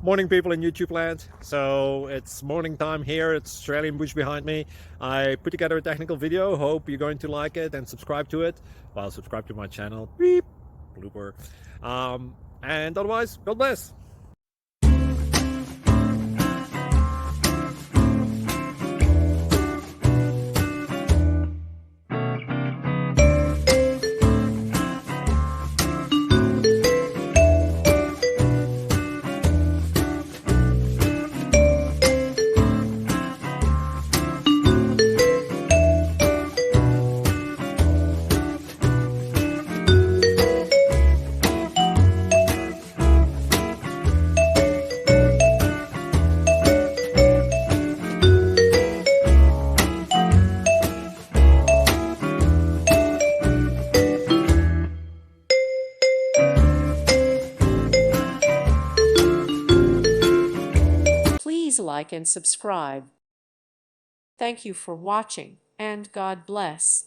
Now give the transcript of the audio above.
Morning, people in YouTube land. So it's morning time here. It's Australian bush behind me. I put together a technical video. Hope you're going to like it and subscribe to it. Well, subscribe to my channel. Beep, blooper. And otherwise, God bless. Please like and subscribe. Thank you for watching, and God bless.